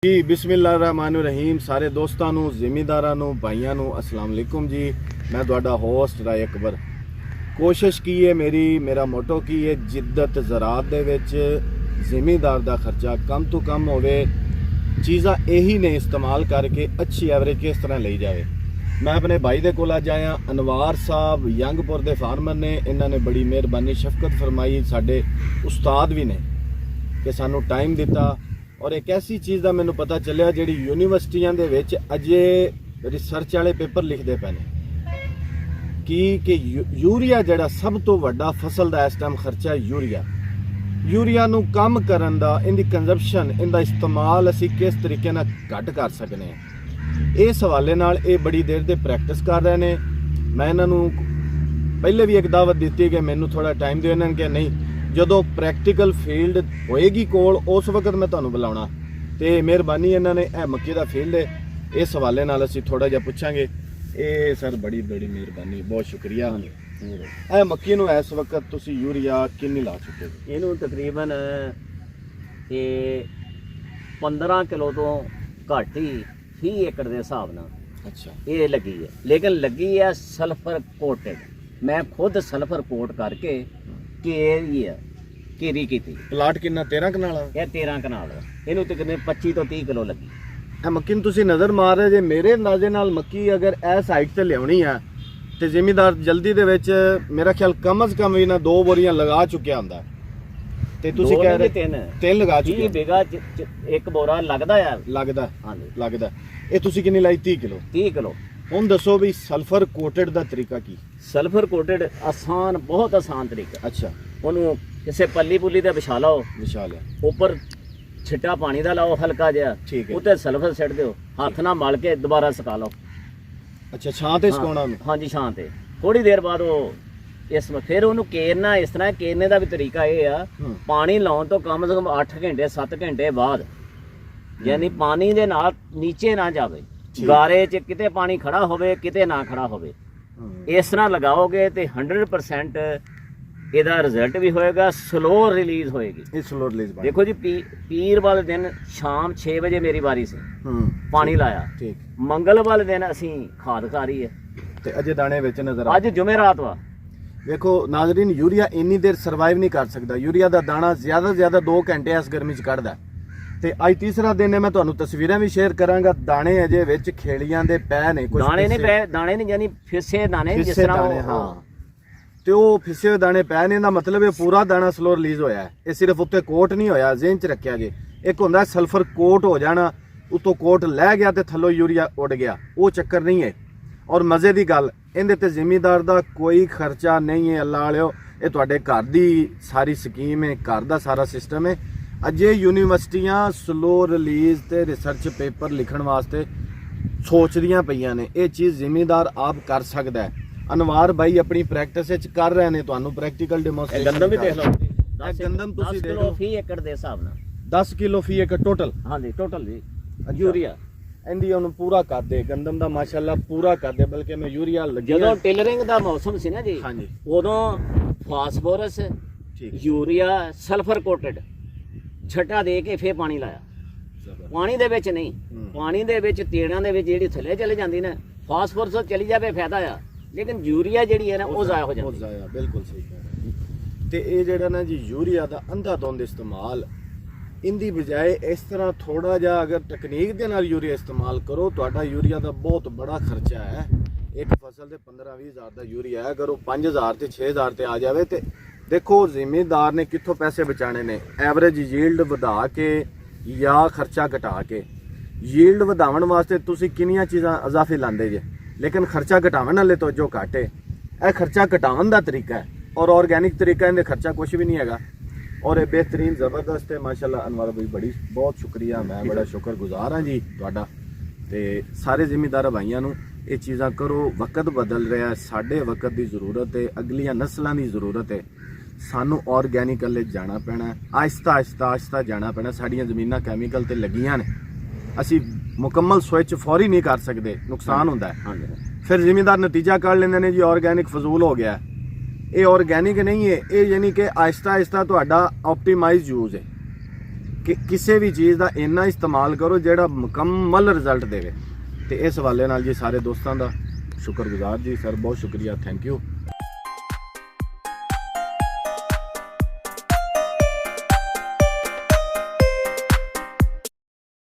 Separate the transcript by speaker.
Speaker 1: जी बिस्मिल्लाहिर्रहमानिर्रहीम। सारे दोस्तों ਨੂੰ ਜ਼ਿਮੀਂਦਾਰਾਂ ਨੂੰ ਭਾਈਆਂ ਨੂੰ अस्सलाम वालेकुम जी। मैं ਤੁਹਾਡਾ ਹੋਸਟ ਰਾਏ ਅਕਬਰ। ਕੋਸ਼ਿਸ਼ ਕੀ ਹੈ ਮੇਰਾ ਮੋਟੋ ਕੀ ਹੈ, ਜਿੱਦਤ ਜ਼ਰਾਤ ਦੇ ਵਿੱਚ ਜ਼ਿਮੀਂਦਾਰ ਦਾ ਖਰਚਾ ਕਮ ਤੋਂ ਕਮ ਹੋਵੇ। ਚੀਜ਼ਾਂ ਇਹੀ ਨੇ ਇਸਤੇਮਾਲ ਕਰਕੇ ਅੱਛੀ ਐਵਰੇਜ ਕਿਸ ਤਰ੍ਹਾਂ ਲਈ ਜਾਵੇ। मैं अपने भाई ਦੇ ਕੋਲ ਅੱਜ ਆਇਆ, ਅਨਵਾਰ ਸਾਹਿਬ ਯੰਗਪੁਰ ਦੇ ਫਾਰਮਰ ਨੇ। ਇਹਨਾਂ ਨੇ ਬੜੀ ਮਿਹਰਬਾਨੀ ਸ਼ਫਕਤ ਫਰਮਾਈ, ਸਾਡੇ ਉਸਤਾਦ ਵੀ ਨੇ ਕਿ ਸਾਨੂੰ ਟਾਈਮ ਦਿੱਤਾ। और एक ऐसी चीज़ का मैंने पता चलिया जी यूनिवर्सिटियां दे विच अजे रिसर्च वाले पेपर लिखते पे ने कि यूरिया जड़ा सब तो वड्डा फसल का इस टाइम खर्चा यूरिया नू कम करन दा, इनदी कंजप्शन, इनदा इस्तेमाल असी किस तरीके नाल घट कर सकने हैं। इस हवाले नाल ये बड़ी देर दे प्रैक्टिस कर रहे हैं। मैं इन्हां नू पहले भी एक दावत दी कि मैनू थोड़ा टाइम दो, इन्होंने कहा नहीं ਜਦੋਂ ਪ੍ਰੈਕਟੀਕਲ ਫੀਲਡ ਹੋਏਗੀ ਕੋਲ ਉਸ ਵਕਤ ਮੈਂ ਤੁਹਾਨੂੰ ਬੁਲਾਉਣਾ। ਤੇ ਮਿਹਰਬਾਨੀ ਇਹਨਾਂ ਨੇ ਇਹ ਮੱਕੀ ਦਾ ਫੀਲਡ ਹੈ, ਇਸ ਹਵਾਲੇ ਨਾਲ ਅਸੀਂ ਥੋੜਾ ਜਿਹਾ ਪੁੱਛਾਂਗੇ। ਇਹ ਸਰ ਬੜੀ ਮਿਹਰਬਾਨੀ, ਬਹੁਤ ਸ਼ੁਕਰੀਆ। ਇਹ ਮੱਕੀ ਨੂੰ ਇਸ ਵਕਤ ਤੁਸੀਂ ਯੂਰੀਆ ਕਿੰਨੀ ਲਾ ਚੁੱਕੇ ਹੋ?
Speaker 2: ਇਹਨੂੰ ਤਕਰੀਬਨ ਇਹ 15 ਕਿਲੋ ਤੋਂ ਘੱਟ ਹੀ 20 ਏਕੜ ਦੇ ਹਿਸਾਬ ਨਾਲ
Speaker 1: ਅੱਛਾ
Speaker 2: ਇਹ ਲੱਗੀ ਹੈ, ਲੇਕਿਨ ਲੱਗੀ ਹੈ ਸਲਫਰ ਕੋਟਡ। ਮੈਂ ਖੁਦ ਸਲਫਰ ਕੋਟ ਕਰਕੇ ਕੇਰੀ ਕੀਤੀ।
Speaker 1: ਪਲਾਟ ਕਿੰਨਾ? 13 ਕਨਾਲ?
Speaker 2: ਇਹ 13 ਕਨਾਲ। ਇਹਨੂੰ ਤਕਰੀਬਨ 25 ਤੋਂ 30 ਕਿਲੋ ਲੱਗੀ।
Speaker 1: ਇਹ ਮੱਕੀ ਨੂੰ ਤੁਸੀਂ ਨਜ਼ਰ ਮਾਰ ਰਹੇ ਜੇ। ਮੇਰੇ ਅੰਦਾਜ਼ੇ ਨਾਲ ਮੱਕੀ ਅਗਰ ਇਹ ਸਾਈਡ ਤੇ ਲਿਆਉਣੀ ਆ ਤੇ ਜ਼ਿਮੀਂਦਾਰ ਜਲਦੀ ਦੇ ਵਿੱਚ ਮੇਰਾ ਖਿਆਲ ਕਮ ਅਜ਼ ਕਮ ਵੀ ਨਾ 2 ਬੋਰੀਆਂ ਲਗਾ ਚੁੱਕਿਆ ਹੁੰਦਾ। ਤੇ ਤੁਸੀਂ ਕਹਿ ਰਹੇ ਤਿੰਨ ਲਗਾ ਚੁੱਕੇ।
Speaker 2: 30 ਬਿਗਾ ਇੱਕ ਬੋਰਾ ਲੱਗਦਾ ਆ?
Speaker 1: ਲੱਗਦਾ,
Speaker 2: ਹਾਂਜੀ
Speaker 1: ਲੱਗਦਾ। ਇਹ ਤੁਸੀਂ ਕਿੰਨੀ ਲਾਈ? 30 ਕਿਲੋ।
Speaker 2: 30 ਕਿਲੋ।
Speaker 1: ਹੁਣ ਦੱਸੋ ਵੀ ਸਲਫਰ ਕੋਟਡ ਦਾ ਤਰੀਕਾ ਕੀ?
Speaker 2: ਸਲਫਰ ਕੋਟਡ ਆਸਾਨ, ਬਹੁਤ ਆਸਾਨ ਤਰੀਕਾ।
Speaker 1: ਅੱਛਾ,
Speaker 2: ਉਹਨੂੰ ਕਿਸੇ ਪੱਲੀ ਪੁੱਲੀ ਤੇ ਵਿਛਾ ਲਓ,
Speaker 1: ਵਿਛਾ ਲਿਆ,
Speaker 2: ਉੱਪਰ ਛਿੱਟਾ ਪਾਣੀ ਦਾ ਲਾਓ ਹਲਕਾ ਜਿਹਾ,
Speaker 1: ਠੀਕ ਹੈ।
Speaker 2: ਉੱਤੇ ਸਲਫਰ ਸਿੱਟ ਦਿਓ, ਹੱਥ ਨਾਲ ਮਲ ਕੇ ਦੁਬਾਰਾ ਸੁਕਾ ਲਓ।
Speaker 1: ਅੱਛਾ, ਛਾਂ ਤੇ ਸੁਕਾਉਣਾ ਉਹਨੂੰ?
Speaker 2: ਹਾਂਜੀ, ਛਾਂ ਤੇ। ਥੋੜੀ ਦੇਰ ਬਾਅਦ ਉਹ ਫਿਰ ਉਹਨੂੰ ਕੇਰਨਾ। ਇਸ ਤਰ੍ਹਾਂ ਕੇਰਨੇ ਦਾ ਵੀ ਤਰੀਕਾ ਇਹ ਆ, ਪਾਣੀ ਲਾਉਣ ਤੋਂ ਕਮ ਸੇ ਕਮ 8 ਘੰਟੇ 7 ਘੰਟੇ ਬਾਅਦ, ਯਾਨੀ ਪਾਣੀ ਦੇ ਨਾਲ ਨੀਚੇ ਨਾ ਜਾਵੇ, ਗਾਰੇ 'ਚ ਕਿਤੇ ਪਾਣੀ ਖੜਾ ਹੋਵੇ ਕਿਤੇ ਨਾ ਖੜਾ ਹੋਵੇ। ਇਸ ਤਰ੍ਹਾਂ ਲਗਾਓਗੇ ਤੇ 100% ਇਹਦਾ ਰਿਜ਼ਲਟ ਵੀ ਹੋਏਗਾ, ਸਲੋ ਰਿਲੀਜ਼ ਹੋਏਗੀ।
Speaker 1: ਇਹ ਸਲੋ ਰਿਲੀਜ਼
Speaker 2: ਦੇਖੋ ਜੀ, ਪੀਰ ਵਾਲੇ ਦਿਨ ਸ਼ਾਮ 6 ਵਜੇ ਮੇਰੀ ਵਾਰੀ ਸੀ, ਪਾਣੀ ਲਾਇਆ।
Speaker 1: ਠੀਕ।
Speaker 2: ਮੰਗਲ ਵਾਲੇ ਦਿਨ ਅਸੀਂ ਖਾਦ ਖਾਰੀ ਹੈ
Speaker 1: ਤੇ ਅਜੇ ਦਾਣੇ ਵਿੱਚ ਨਜ਼ਰ ਆ।
Speaker 2: ਅੱਜ ਜੁਮੇਰਾਤ ਵਾ।
Speaker 1: ਵੇਖੋ ਨਾਜ਼ਰੀਨ, ਯੂਰੀਆ ਇੰਨੀ ਦੇਰ ਸਰਵਾਈਵ ਨਹੀਂ ਕਰ ਸਕਦਾ। ਯੂਰੀਆ ਦਾ ਦਾਣਾ ਜ਼ਿਆਦਾ ਤੋਂ ਜ਼ਿਆਦਾ 2 ਘੰਟੇ ਇਸ ਗਰਮੀ 'ਚ ਕੱਢਦਾ। ਤੇ ਅੱਜ ਤੀਸਰਾ ਦਿਨ ਹੈ, ਮੈਂ ਤੁਹਾਨੂੰ ਤਸਵੀਰਾਂ ਵੀ ਸ਼ੇਅਰ ਕਰਾਂਗਾ। ਦਾਣੇ ਅਜੇ ਵਿੱਚ ਖੇਲੀਆਂ ਦੇ ਪੈ ਨੇ, ਕੁਝ
Speaker 2: ਦਾਣੇ ਨਹੀਂ ਪਏ, ਦਾਣੇ ਨਹੀਂ ਯਾਨੀ ਫਿੱਸੇ ਦਾਣੇ, ਜਿਸ ਤਰ੍ਹਾਂ।
Speaker 1: ਹਾਂ, ਤੇ ਉਹ ਫਿੱਸੇ ਹੋਏ ਦਾਣੇ ਪੈ ਨੇ, ਇਹਦਾ ਮਤਲਬ ਇਹ ਪੂਰਾ ਦਾਣਾ ਸਲੋ ਰਿਲੀਜ਼ ਹੋਇਆ ਹੈ। ਇਹ ਸਿਰਫ ਉੱਤੇ ਕੋਟ ਨਹੀਂ ਹੋਇਆ, ਜ਼ਿਹਨ 'ਚ ਰੱਖਿਆ ਜੇ। ਇੱਕ ਹੁੰਦਾ ਸਲਫਰ ਕੋਟ ਹੋ ਜਾਣਾ, ਉੱਤੋਂ ਕੋਟ ਲੈ ਗਿਆ ਤੇ ਥੱਲੋਂ ਯੂਰੀਆ ਉੱਡ ਗਿਆ, ਉਹ ਚੱਕਰ ਨਹੀਂ ਹੈ। ਔਰ ਮਜ਼ੇ ਦੀ ਗੱਲ, ਇਹਦੇ ਤੇ ਜ਼ਿਮੀਂਦਾਰ ਦਾ ਕੋਈ ਖਰਚਾ ਨਹੀਂ ਹੈ। ਅੱਲਾ ਵਾਲਿਓ, ਇਹ ਤੁਹਾਡੇ ਘਰ ਦੀ ਸਾਰੀ ਸਕੀਮ ਹੈ, ਘਰ ਦਾ ਸਾਰਾ ਸਿਸਟਮ ਹੈ। ਅਜੇ ਯੂਨੀਵਰਸਿਟੀਆਂ ਸਲੋ ਰਿਲੀਜ਼ ਤੇ ਰਿਸਰਚ ਪੇਪਰ ਲਿਖਣ ਵਾਸਤੇ ਸੋਚਦੀਆਂ ਪਈਆਂ ਨੇ। ਇਹ ਚੀਜ਼ ਜ਼ਿਮੀਂਦਾਰ ਆਪ ਕਰ ਸਕਦਾ ਹੈ। ਅਨਵਾਰ ਭਾਈ ਆਪਣੀ ਪ੍ਰੈਕਟਿਸ ਵਿੱਚ ਕਰ ਰਹੇ ਨੇ, ਤੁਹਾਨੂੰ ਪ੍ਰੈਕਟੀਕਲ ਡੈਮੋਨਸਟ੍ਰੇਸ਼ਨ।
Speaker 2: ਗੰਦਮ ਵੀ ਦੇਖ ਲਓ,
Speaker 1: ਗੰਦਮ ਤੁਸੀਂ ਦੇਖ ਲਓ,
Speaker 2: 10 ਏਕੜ ਦੇ ਹਿਸਾਬ ਨਾਲ
Speaker 1: 10 ਕਿਲੋ ਫੀ ਏਕੜ ਟੋਟਲ।
Speaker 2: ਹਾਂਜੀ, ਟੋਟਲ ਜੀ ਯੂਰੀਆ।
Speaker 1: ਇਹਦੀ ਉਹਨੂੰ ਪੂਰਾ ਕਰ ਦੇ, ਗੰਦਮ ਦਾ ਮਾਸ਼ਾਅੱਲਾ ਪੂਰਾ ਕਰ ਦੇ। ਬਲਕਿ ਮੈਂ ਯੂਰੀਆ ਲੱਗਿਆ
Speaker 2: ਜਦੋਂ ਟੇਲਰਿੰਗ ਦਾ ਮੌਸਮ ਸੀ ਨਾ ਜੀ,
Speaker 1: ਹਾਂਜੀ,
Speaker 2: ਉਦੋਂ ਫਾਸਫੋਰਸ, ਯੂਰੀਆ, ਸਲਫਰ ਕੋਟਡ ਛੱਟਾ ਦੇ ਕੇ ਫੇਰ ਪਾਣੀ ਲਾਇਆ। ਪਾਣੀ ਦੇ ਵਿੱਚ ਨਹੀਂ, ਪਾਣੀ ਦੇ ਵਿੱਚ ਤੇੜਾਂ ਦੇ ਵਿੱਚ ਜਿਹੜੀ ਥੱਲੇ ਚਲੇ ਜਾਂਦੀ ਨਾ, ਫਾਸਫੋਰਸ ਚਲੀ ਜਾਵੇ ਫਾਇਦਾ ਆ, ਲੇਕਿਨ ਯੂਰੀਆ ਜਿਹੜੀ ਹੈ ਨਾ ਉਹ ਜ਼ਾਇਆ ਹੋ ਜਾਂਦੀ ਹੈ।
Speaker 1: ਬਿਲਕੁਲ ਸਹੀ ਕਹਿ ਰਹੇ। ਤੇ ਇਹ ਜਿਹੜਾ ਨਾ ਜੀ ਯੂਰੀਆ ਦਾ ਅੰਧਾਧੁੰਦ ਇਸਤੇਮਾਲ, ਇੰਦੀ ਬਜਾਏ ਇਸ ਤਰ੍ਹਾਂ ਥੋੜਾ ਜਿਹਾ ਅਗਰ ਟੈਕਨੀਕ ਦੇ ਨਾਲ ਯੂਰੀਆ ਇਸਤੇਮਾਲ ਕਰੋ, ਤੁਹਾਡਾ ਯੂਰੀਆ ਦਾ ਬਹੁਤ ਬੜਾ ਖਰਚਾ ਹੈ। ਇੱਕ ਫਸਲ ਦੇ 15-20 ਹਜ਼ਾਰ ਦਾ ਯੂਰੀਆ ਹੈ, ਅਗਰ ਉਹ 5000 ਤੇ 6000 ਤੇ ਆ ਜਾਵੇ ਤੇ ਦੇਖੋ ਜ਼ਿਮੀਂਦਾਰ ਨੇ ਕਿੱਥੋਂ ਪੈਸੇ ਬਚਾਣੇ ਨੇ। ਐਵਰੇਜ ਯੀਲਡ ਵਧਾ ਕੇ ਜਾਂ ਖਰਚਾ ਘਟਾ ਕੇ। ਯੀਲਡ ਵਧਾਉਣ ਵਾਸਤੇ ਤੁਸੀਂ ਕਿੰਨੀਆਂ ਚੀਜ਼ਾਂ ਇਜ਼ਾਫੇ ਲਾਉਂਦੇ ਜੇ, ਲੇਕਿਨ ਖਰਚਾ ਘਟਾਉਣ ਵਾਲੇ ਤੋਂ ਜੋ ਘਾਟੇ। ਇਹ ਖਰਚਾ ਘਟਾਉਣ ਦਾ ਤਰੀਕਾ ਹੈ ਔਰ ਆਰਗੈਨਿਕ ਤਰੀਕਾ, ਇਹਦੇ ਖਰਚਾ ਕੁਝ ਵੀ ਨਹੀਂ ਹੈਗਾ। ਔਰ ਇਹ ਬਿਹਤਰੀਨ ਜ਼ਬਰਦਸਤ ਹੈ ਮਾਸ਼ਾਅੱਲਾ। ਅਨਵਰ ਭਾਈ ਬੜੀ ਬਹੁਤ ਸ਼ੁਕਰੀਆ, ਮੈਂ ਬੜਾ ਸ਼ੁਕਰਗੁਜ਼ਾਰ ਹਾਂ ਜੀ ਤੁਹਾਡਾ। ਤੇ ਸਾਰੇ ਜ਼ਿਮੀਂਦਾਰ ਭਾਈਆਂ ਨੂੰ ਇਹ ਚੀਜ਼ਾਂ ਕਰੋ। ਵਕਤ ਬਦਲ ਰਿਹਾ, ਸਾਡੇ ਵਕਤ ਦੀ ਜ਼ਰੂਰਤ ਹੈ, ਅਗਲੀਆਂ ਨਸਲਾਂ ਦੀ ਜ਼ਰੂਰਤ ਹੈ। ਸਾਨੂੰ ਆਰਗੈਨਿਕਲ ਜਾਣਾ ਪੈਣਾ, ਆਹਿਸਤਾ ਜਾਣਾ ਪੈਣਾ। ਸਾਡੀਆਂ ਜ਼ਮੀਨਾਂ ਕੈਮੀਕਲ ਤੇ ਲੱਗੀਆਂ ਨੇ, ਅਸੀਂ ਮੁਕੰਮਲ ਸਵਿਚ ਫੌਰੀ ਨਹੀਂ ਕਰ ਸਕਦੇ, ਨੁਕਸਾਨ ਹੁੰਦਾ ਹੈ। ਫਿਰ ਜ਼ਿਮੀਂਦਾਰ ਨਤੀਜਾ ਕੱਢ ਲੈਂਦੇ ਨੇ ਜੀ ਆਰਗੈਨਿਕ ਫਜ਼ੂਲ ਹੋ ਗਿਆ। ਇਹ ਆਰਗੈਨਿਕ ਨਹੀਂ ਹੈ, ਇਹ ਯਾਨੀ ਕਿ ਆਹਿਸਤਾ ਤੁਹਾਡਾ ਆਪਟੀਮਾਈਜ਼ ਯੂਜ਼ ਹੈ। ਕਿ ਕਿਸੇ ਵੀ ਚੀਜ਼ ਦਾ ਇੰਨਾ ਇਸਤੇਮਾਲ ਕਰੋ ਜਿਹੜਾ ਮੁਕੰਮਲ ਰਿਜ਼ਲਟ ਦੇਵੇ। ਤੇ ਇਸ ਹਵਾਲੇ ਨਾਲ ਜੀ ਸਾਰੇ ਦੋਸਤਾਂ ਦਾ ਸ਼ੁਕਰਗੁਜ਼ਾਰ ਜੀ। ਸਰ ਬਹੁਤ ਸ਼ੁਕਰੀਆ, ਥੈਂਕ ਯੂ।